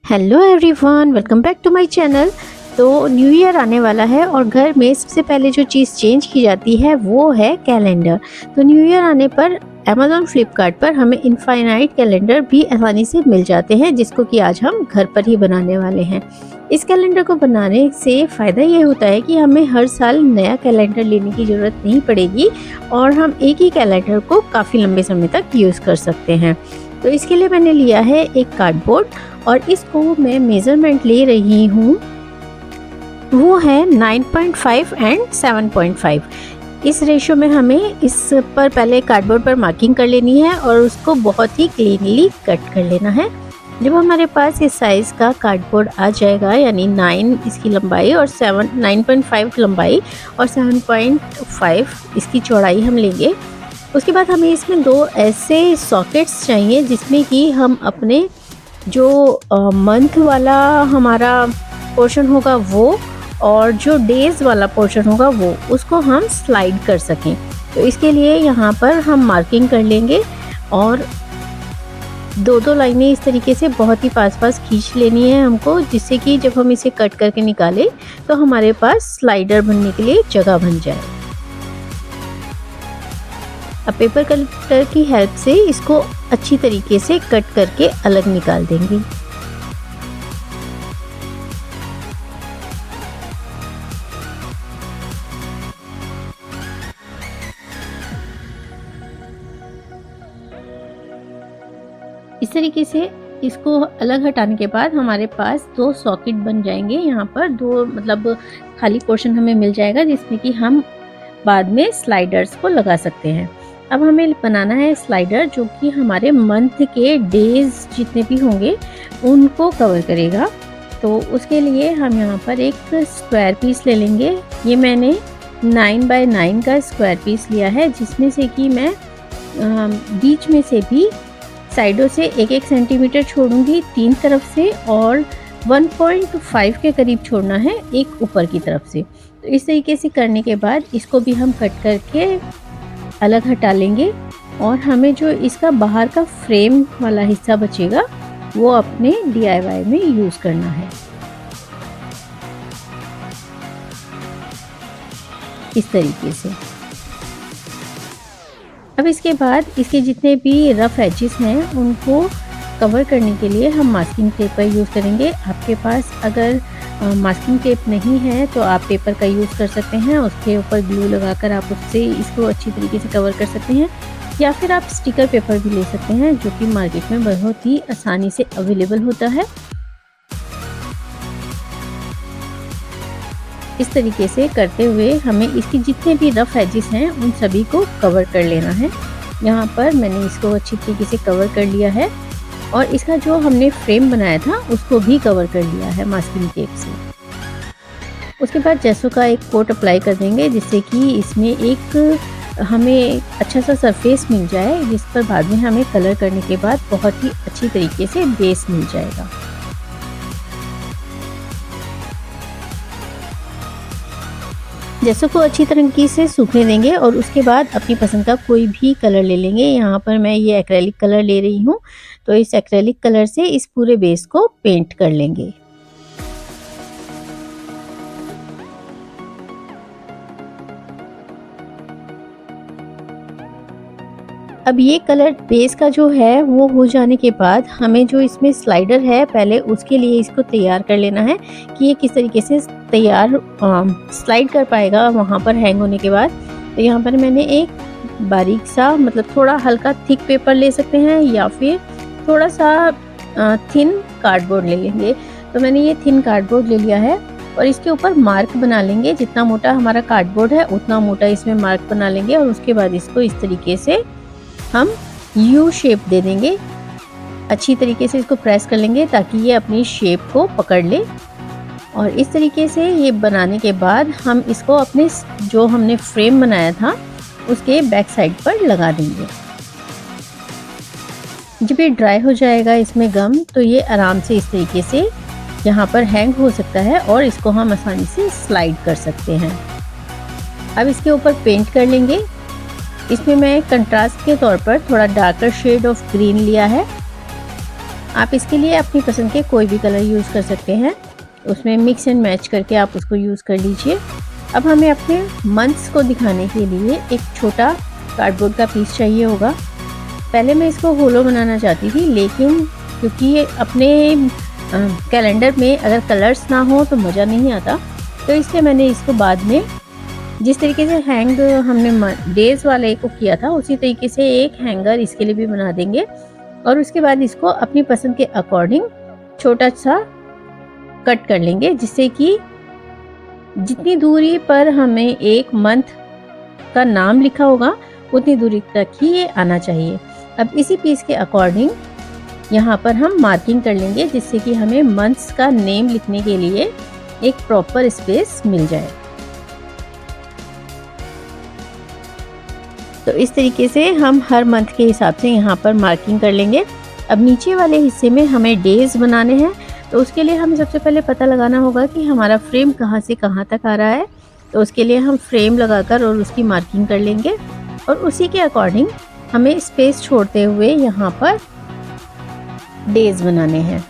Hello everyone, welcome back to my channel. तो new year आने वाला है और घर में सबसे पहले जो चीज़ चेंज की जाती है वो है कैलेंडर। तो न्यू ईयर आने पर अमेज़ॉन फ्लिपकार्ट पर हमें इनफाइनाइट कैलेंडर भी आसानी से मिल जाते हैं, जिसको कि आज हम घर पर ही बनाने वाले हैं। इस कैलेंडर को बनाने से फ़ायदा ये होता है कि हमें हर साल नया कैलेंडर लेने की ज़रूरत नहीं पड़ेगी और हम एक ही कैलेंडर को काफ़ी लंबे समय तक यूज़ कर सकते हैं। तो इसके लिए मैंने लिया है एक कार्डबोर्ड और इसको मैं मेज़रमेंट ले रही हूँ, वो है 9.5 एंड 7.5। इस रेशो में हमें इस पर पहले कार्डबोर्ड पर मार्किंग कर लेनी है और उसको बहुत ही क्लीनली कट कर लेना है। जब हमारे पास इस साइज़ का कार्डबोर्ड आ जाएगा, यानी 9 इसकी लंबाई और 9.5 लंबाई और 7.5 इसकी चौड़ाई हम लेंगे। उसके बाद हमें इसमें दो ऐसे सॉकेट्स चाहिए जिसमें कि हम अपने जो मंथ वाला हमारा पोर्शन होगा वो और जो डेज़ वाला पोर्शन होगा वो उसको हम स्लाइड कर सकें। तो इसके लिए यहाँ पर हम मार्किंग कर लेंगे और दो लाइनें इस तरीके से बहुत ही पास खींच लेनी है हमको, जिससे कि जब हम इसे कट करके निकालें तो हमारे पास स्लाइडर बनने के लिए जगह बन जाए। अब पेपर कटर की हेल्प से इसको अच्छी तरीके से कट करके अलग निकाल देंगे। इस तरीके से इसको अलग हटाने के बाद हमारे पास दो सॉकेट बन जाएंगे। यहाँ पर दो मतलब खाली पोर्शन हमें मिल जाएगा जिसमें कि हम बाद में स्लाइडर्स को लगा सकते हैं। अब हमें बनाना है स्लाइडर जो कि हमारे मंथ के डेज जितने भी होंगे उनको कवर करेगा। तो उसके लिए हम यहाँ पर एक स्क्वायर पीस ले लेंगे। ये मैंने 9 बाय 9 का स्क्वायर पीस लिया है, जिसमें से कि मैं बीच में से भी साइडों से 1-1 सेंटीमीटर छोड़ूंगी 3 तरफ से और 1.5 के करीब छोड़ना है एक ऊपर की तरफ से। तो इस तरीके से करने के बाद इसको भी हम कट करके अलग हटा लेंगे और हमें जो इसका बाहर का फ्रेम वाला हिस्सा बचेगा वो अपने DIY में यूज़ करना है। इस तरीके से अब इसके बाद इसके जितने भी रफ एजेस हैं उनको कवर करने के लिए हम मास्किंग टेप का यूज़ करेंगे। आपके पास अगर मास्किंग टेप नहीं है तो आप पेपर का यूज़ कर सकते हैं, उसके ऊपर ग्लू लगाकर आप उससे इसको अच्छी तरीके से कवर कर सकते हैं, या फिर आप स्टिकर पेपर भी ले सकते हैं जो कि मार्केट में बहुत ही आसानी से अवेलेबल होता है। इस तरीके से करते हुए हमें इसके जितने भी रफ एजेस हैं उन सभी को कवर कर लेना है। यहाँ पर मैंने इसको अच्छी तरीके से कवर कर लिया है और इसका जो हमने फ्रेम बनाया था उसको भी कवर कर लिया है मास्किंग टेप से। उसके बाद जेसो का एक कोट अप्लाई कर देंगे जिससे कि इसमें एक हमें अच्छा सा सरफेस मिल जाए, जिस पर बाद में हमें कलर करने के बाद बहुत ही अच्छी तरीके से बेस मिल जाएगा। जेसो को अच्छी तरीके से सूखने देंगे और उसके बाद अपनी पसंद का कोई भी कलर ले लेंगे। यहाँ पर मैं ये एक्रेलिक कलर ले रही हूँ, तो इस एक्रेलिक कलर से इस पूरे बेस को पेंट कर लेंगे। अब ये कलर बेस का जो है वो हो जाने के बाद हमें जो इसमें स्लाइडर है पहले उसके लिए इसको तैयार कर लेना है कि ये किस तरीके से तैयार स्लाइड कर पाएगा वहाँ पर हैंग होने के बाद। तो यहाँ पर मैंने एक बारीक सा मतलब थोड़ा हल्का थिक पेपर ले सकते हैं या फिर थोड़ा सा थिन कार्डबोर्ड ले लेंगे। तो मैंने ये थिन कार्डबोर्ड ले लिया है और इसके ऊपर मार्क बना लेंगे। जितना मोटा हमारा कार्डबोर्ड है उतना मोटा इसमें मार्क बना लेंगे और उसके बाद इसको इस तरीके से हम यू शेप दे देंगे। अच्छी तरीके से इसको प्रेस कर लेंगे ताकि ये अपनी शेप को पकड़ ले। और इस तरीके से ये बनाने के बाद हम इसको अपने जो हमने फ्रेम बनाया था उसके बैक साइड पर लगा देंगे। जब ये ड्राई हो जाएगा इसमें गम, तो ये आराम से इस तरीके से यहाँ पर हैंग हो सकता है और इसको हम आसानी से स्लाइड कर सकते हैं। अब इसके ऊपर पेंट कर लेंगे। इसमें मैं कंट्रास्ट के तौर पर थोड़ा डार्कर शेड ऑफ ग्रीन लिया है आप इसके लिए अपनी पसंद के कोई भी कलर यूज़ कर सकते हैं, उसमें मिक्स एंड मैच करके आप उसको यूज़ कर लीजिए। अब हमें अपने मंथ्स को दिखाने के लिए एक छोटा कार्डबोर्ड का पीस चाहिए होगा। पहले मैं इसको होलो बनाना चाहती थी, लेकिन क्योंकि अपने कैलेंडर में अगर कलर्स ना हो तो मज़ा नहीं आता, तो इसलिए मैंने इसको बाद में जिस तरीके से हैंग हमने डेज़ वाले को किया था उसी तरीके से एक हैंगर इसके लिए भी बना देंगे। और उसके बाद इसको अपनी पसंद के अकॉर्डिंग छोटा सा कट कर लेंगे, जिससे कि जितनी दूरी पर हमें एक मंथ का नाम लिखा होगा उतनी दूरी तक ही ये आना चाहिए। अब इसी पीस के अकॉर्डिंग यहाँ पर हम मार्किंग कर लेंगे, जिससे कि हमें मंथ्स का नेम लिखने के लिए एक प्रॉपर स्पेस मिल जाए। तो इस तरीके से हम हर मंथ के हिसाब से यहाँ पर मार्किंग कर लेंगे। अब नीचे वाले हिस्से में हमें डेज बनाने हैं, तो उसके लिए हमें सबसे पहले पता लगाना होगा कि हमारा फ्रेम कहाँ से कहाँ तक आ रहा है। तो उसके लिए हम फ्रेम लगाकर और उसकी मार्किंग कर लेंगे, और उसी के अकॉर्डिंग हमें स्पेस छोड़ते हुए यहाँ पर डेज बनाने हैं।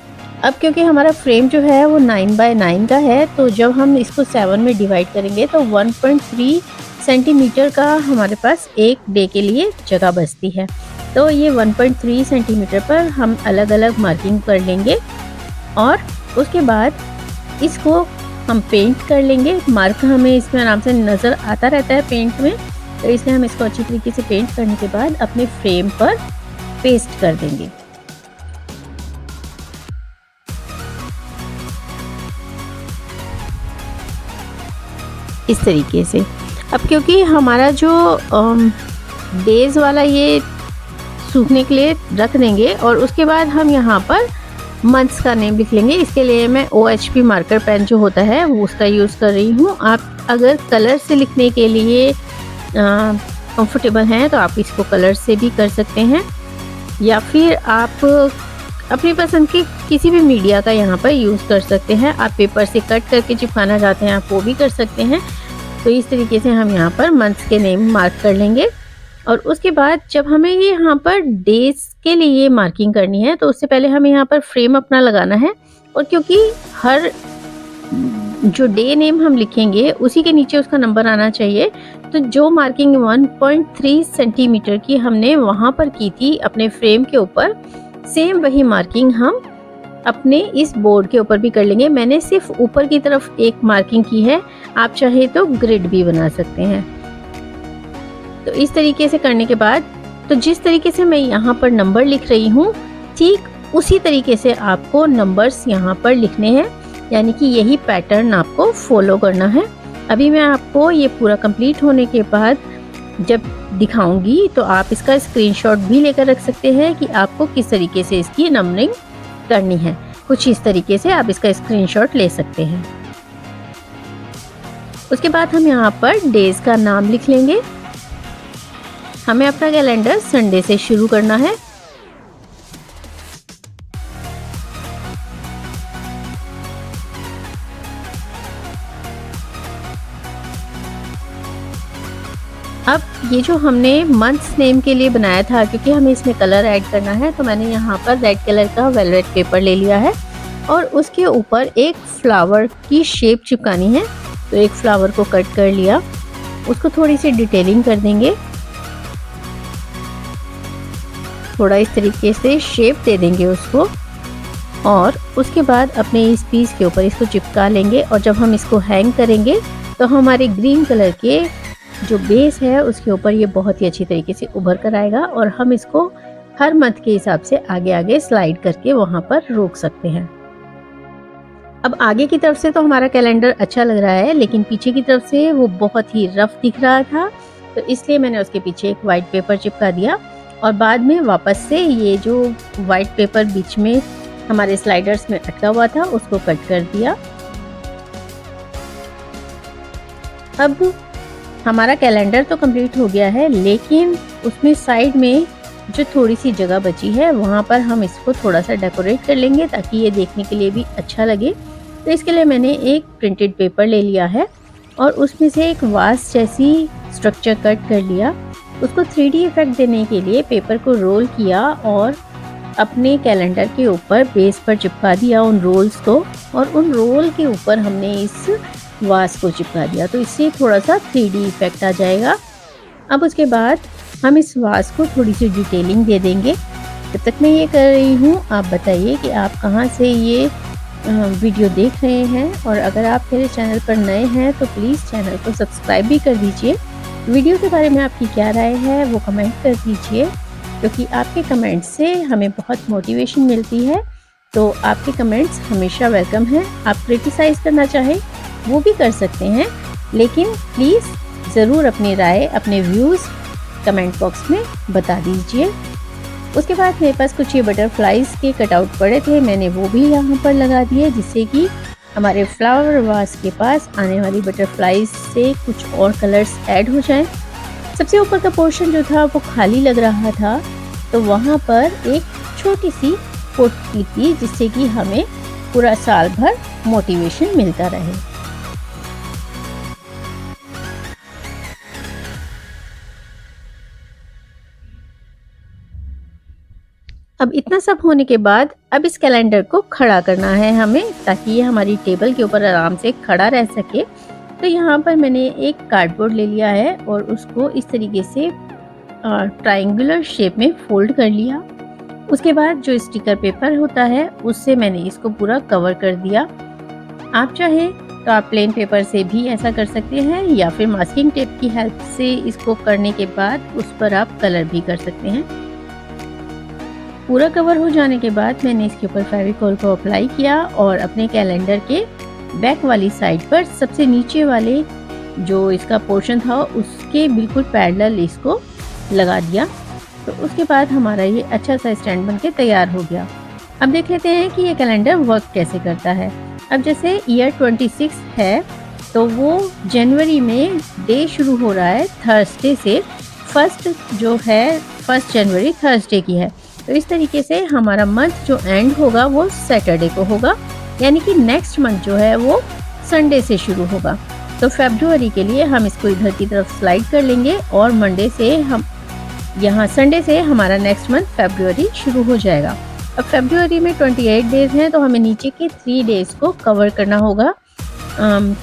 अब क्योंकि हमारा फ्रेम जो है वो 9 बाय 9 का है, तो जब हम इसको 7 में डिवाइड करेंगे तो 1.3 सेंटीमीटर का हमारे पास एक डे के लिए जगह बचती है। तो ये 1.3 सेंटीमीटर पर हम अलग अलग मार्किंग कर लेंगे, और उसके बाद इसको हम पेंट कर लेंगे। मार्क हमें इसमें आराम से नज़र आता रहता है पेंट में, तो इसलिए हम इसको अच्छी तरीके से पेंट करने के बाद अपने फ्रेम पर पेस्ट कर देंगे। इस तरीके से। अब क्योंकि हमारा जो डेज वाला ये सूखने के लिए रख देंगे, और उसके बाद हम यहाँ पर मंथ्स का नेम लिख लेंगे। इसके लिए मैं OHP मार्कर पेन जो होता है वो उसका यूज़ कर रही हूँ। आप अगर कलर से लिखने के लिए कंफर्टेबल हैं तो आप इसको कलर से भी कर सकते हैं, या फिर आप अपनी पसंद की किसी भी मीडिया का यहाँ पर यूज़ कर सकते हैं। आप पेपर से कट करके चिपकाना चाहते हैं आप वो भी कर सकते हैं। तो इस तरीके से हम यहाँ पर मंथ्स के नेम मार्क कर लेंगे, और उसके बाद जब हमें ये यहाँ पर डेज के लिए मार्किंग करनी है, तो उससे पहले हमें यहाँ पर फ्रेम अपना लगाना है। और क्योंकि हर जो डे नेम हम लिखेंगे उसी के नीचे उसका नंबर आना चाहिए, तो जो मार्किंग 1.3 सेंटीमीटर की हमने वहाँ पर की थी अपने फ्रेम के ऊपर, सेम वही मार्किंग हम अपने इस बोर्ड के ऊपर भी कर लेंगे। मैंने सिर्फ ऊपर की तरफ एक मार्किंग की है, आप चाहे तो ग्रिड भी बना सकते हैं। तो इस तरीके से करने के बाद, तो जिस तरीके से मैं यहाँ पर नंबर लिख रही हूँ, ठीक उसी तरीके से आपको नंबर्स यहाँ पर लिखने हैं, यानी कि यही पैटर्न आपको फॉलो करना है। अभी मैं आपको ये पूरा कंप्लीट होने के बाद जब दिखाऊंगी तो आप इसका स्क्रीनशॉट भी लेकर रख सकते हैं कि आपको किस तरीके से इसकी नंबरिंग करनी है। कुछ इस तरीके से आप इसका स्क्रीनशॉट ले सकते हैं। उसके बाद हम यहाँ पर डेज का नाम लिख लेंगे। हमें अपना कैलेंडर संडे से शुरू करना है। अब ये जो हमने मंथ्स नेम के लिए बनाया था, क्योंकि हमें इसमें कलर ऐड करना है, तो मैंने यहाँ पर रेड कलर का वेलवेट पेपर ले लिया है, और उसके ऊपर एक फ्लावर की शेप चिपकानी है। तो एक फ्लावर को कट कर लिया, उसको थोड़ी सी डिटेलिंग कर देंगे, थोड़ा इस तरीके से शेप दे देंगे उसको, और उसके बाद अपने इस पीस के ऊपर इसको चिपका लेंगे। और जब हम इसको हैंग करेंगे तो हमारे ग्रीन कलर के जो बेस है उसके ऊपर ये बहुत ही अच्छी तरीके से उभर कर आएगा, और हम इसको हर मंथ के हिसाब से आगे आगे स्लाइड करके वहाँ पर रोक सकते हैं। अब आगे की तरफ से तो हमारा कैलेंडर अच्छा लग रहा है, लेकिन पीछे की तरफ से वो बहुत ही रफ दिख रहा था, तो इसलिए मैंने उसके पीछे एक वाइट पेपर चिपका दिया, और बाद में वापस से ये जो वाइट पेपर बीच में हमारे स्लाइडर्स में अटका हुआ था उसको कट कर दिया। अब हमारा कैलेंडर तो कंप्लीट हो गया है, लेकिन उसमें साइड में जो थोड़ी सी जगह बची है वहाँ पर हम इसको थोड़ा सा डेकोरेट कर लेंगे, ताकि ये देखने के लिए भी अच्छा लगे। तो इसके लिए मैंने एक प्रिंटेड पेपर ले लिया है, और उसमें से एक वास जैसी स्ट्रक्चर कट कर लिया। उसको 3D इफेक्ट देने के लिए पेपर को रोल किया, और अपने कैलेंडर के ऊपर बेस पर चिपका दिया उन रोल्स को, और उन रोल के ऊपर हमने इस वास को चिपका दिया, तो इससे थोड़ा सा 3D इफेक्ट आ जाएगा। अब उसके बाद हम इस वास को थोड़ी सी डिटेलिंग दे देंगे। जब तक मैं ये कर रही हूँ, आप बताइए कि आप कहाँ से ये वीडियो देख रहे हैं, और अगर आप मेरे चैनल पर नए हैं तो प्लीज़ चैनल को सब्सक्राइब भी कर दीजिए। वीडियो के बारे में आपकी क्या राय है वो कमेंट कर दीजिए, क्योंकि आपके कमेंट्स से हमें बहुत मोटिवेशन मिलती है। तो आपके कमेंट्स हमेशा वेलकम हैं। आप क्रिटिसाइज़ करना चाहें वो भी कर सकते हैं, लेकिन प्लीज़ ज़रूर अपनी राय, अपने व्यूज़ कमेंट बॉक्स में बता दीजिए। उसके बाद मेरे पास कुछ ये बटरफ्लाइज़ के कटआउट पड़े थे, मैंने वो भी यहाँ पर लगा दिए, जिससे कि हमारे फ्लावर वास के पास आने वाली बटरफ्लाइज से कुछ और कलर्स ऐड हो जाएं। सबसे ऊपर का पोर्शन जो था वो खाली लग रहा था, तो वहाँ पर एक छोटी सी कोट क्लिक की, जिससे कि हमें पूरा साल भर मोटिवेशन मिलता रहे। अब इतना सब होने के बाद अब इस कैलेंडर को खड़ा करना है हमें, ताकि ये हमारी टेबल के ऊपर आराम से खड़ा रह सके। तो यहाँ पर मैंने एक कार्डबोर्ड ले लिया है और उसको इस तरीके से ट्रायंगुलर शेप में फोल्ड कर लिया। उसके बाद जो स्टिकर पेपर होता है उससे मैंने इसको पूरा कवर कर दिया। आप चाहे तो आप प्लेन पेपर से भी ऐसा कर सकते हैं, या फिर मास्किंग टेप की हेल्प से इसको करने के बाद उस पर आप कलर भी कर सकते हैं। पूरा कवर हो जाने के बाद मैंने इसके ऊपर फेविकोल को अप्लाई किया और अपने कैलेंडर के बैक वाली साइड पर सबसे नीचे वाले जो इसका पोर्शन था उसके बिल्कुल पैरेलल इसको लगा दिया। तो उसके बाद हमारा ये अच्छा सा स्टैंड बनके तैयार हो गया। अब देख लेते हैं कि ये कैलेंडर वर्क कैसे करता है। अब जैसे ईयर 26 है, तो वो जनवरी में डे शुरू हो रहा है थर्सडे से। फर्स्ट जो है 1 जनवरी थर्सडे की है, तो इस तरीके से हमारा मंथ जो एंड होगा वो सैटरडे को होगा, यानी कि नेक्स्ट मंथ जो है वो संडे से शुरू होगा। तो फरवरी के लिए हम इसको इधर की तरफ स्लाइड कर लेंगे और मंडे से हम यहाँ संडे से हमारा नेक्स्ट मंथ फरवरी शुरू हो जाएगा। अब फरवरी में 28 डेज हैं, तो हमें नीचे के 3 डेज को कवर करना होगा।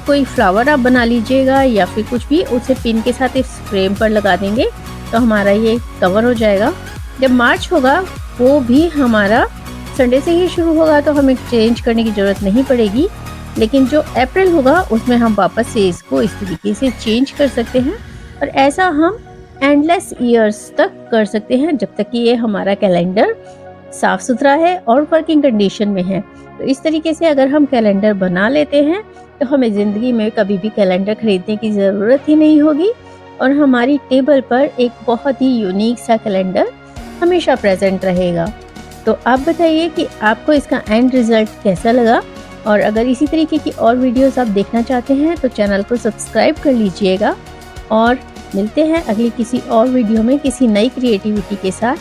कोई फ्लावर आप बना लीजिएगा या फिर कुछ भी, उसे पिन के साथ इस फ्रेम पर लगा देंगे तो हमारा ये कवर हो जाएगा। जब मार्च होगा वो भी हमारा संडे से ही शुरू होगा, तो हमें चेंज करने की ज़रूरत नहीं पड़ेगी। लेकिन जो अप्रैल होगा उसमें हम वापस से इसको इस तरीके से चेंज कर सकते हैं, और ऐसा हम एंडलेस ईयर्स तक कर सकते हैं, जब तक कि ये हमारा कैलेंडर साफ़ सुथरा है और वर्किंग कंडीशन में है। तो इस तरीके से अगर हम कैलेंडर बना लेते हैं तो हमें ज़िंदगी में कभी भी कैलेंडर खरीदने की ज़रूरत ही नहीं होगी, और हमारी टेबल पर एक बहुत ही यूनिक सा कैलेंडर हमेशा प्रेजेंट रहेगा। तो आप बताइए कि आपको इसका एंड रिज़ल्ट कैसा लगा, और अगर इसी तरीके की और वीडियोस आप देखना चाहते हैं तो चैनल को सब्सक्राइब कर लीजिएगा। और मिलते हैं अगली किसी और वीडियो में किसी नई क्रिएटिविटी के साथ।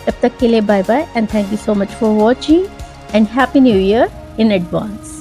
तब तक के लिए bye bye and thank you so much for watching and happy new year in advance.